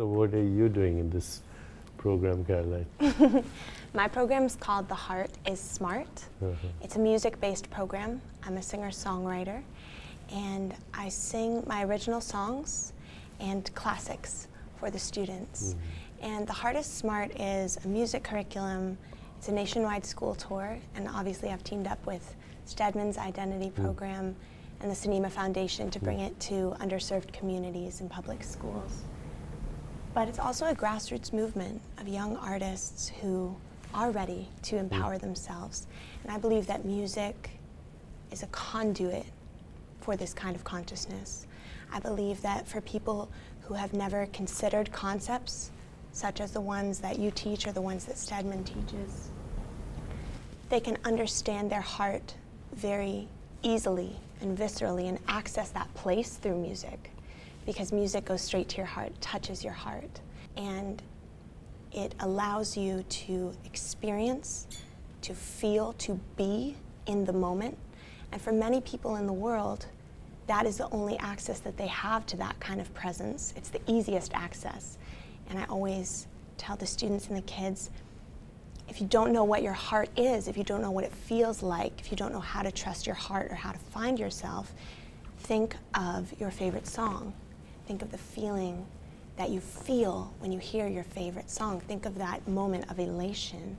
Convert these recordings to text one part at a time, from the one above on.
what are you doing in this program, Caroline? My program is called The Heart is Smart. It's a music-based program. I'm a singer-songwriter, and I sing my original songs and classics for the students. And The Heart is Smart is a music curriculum. It's a nationwide school tour, and obviously I've teamed up with Stedman's identity program and the Sonima Foundation to bring it to underserved communities in public schools. But it's also a grassroots movement of young artists who are ready to empower themselves. And I believe that music is a conduit for this kind of consciousness. I believe that for people who have never considered concepts such as the ones that you teach or the ones that Stedman teaches, they can understand their heart very easily and viscerally and access that place through music, because music goes straight to your heart, touches your heart, and it allows you to experience, to feel, to be in the moment. And for many people in the world, that is the only access that they have to that kind of presence. It's the easiest access. And I always tell the students and the kids, if you don't know what your heart is, if you don't know what it feels like, if you don't know how to trust your heart or how to find yourself, think of your favorite song. Think of the feeling that you feel when you hear your favorite song. Think of that moment of elation.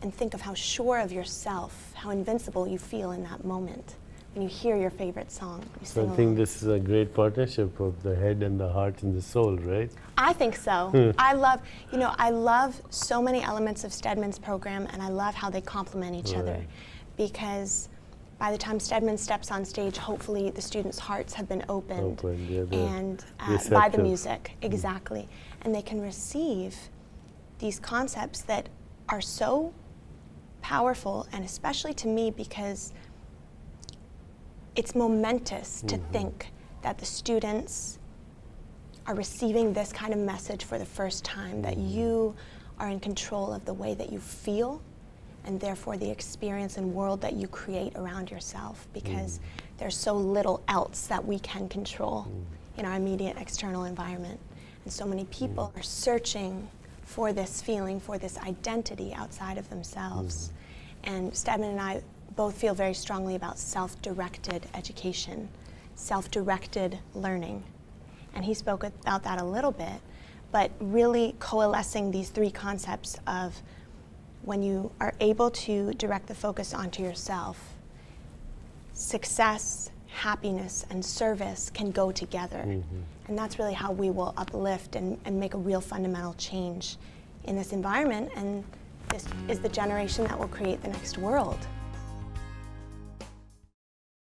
And think of how sure of yourself, how invincible you feel in that moment when you hear your favorite song. So I think this is a great partnership of the head and the heart and the soul, right? I think so. I love so many elements of Stedman's program, and I love how they complement each other, because by the time Stedman steps on stage, hopefully the students' hearts have been opened and by the music, exactly. And they can receive these concepts that are so powerful, and especially to me, because it's momentous to think that the students are receiving this kind of message for the first time, that you are in control of the way that you feel, and therefore the experience and world that you create around yourself, because there's so little else that we can control in our immediate external environment. And so many people are searching for this feeling, for this identity outside of themselves. And Stedman and I both feel very strongly about self-directed education, self-directed learning. And he spoke about that a little bit, but really coalescing these three concepts of when you are able to direct the focus onto yourself, success, happiness, and service can go together. And that's really how we will uplift and make a real fundamental change in this environment. And this is the generation that will create the next world.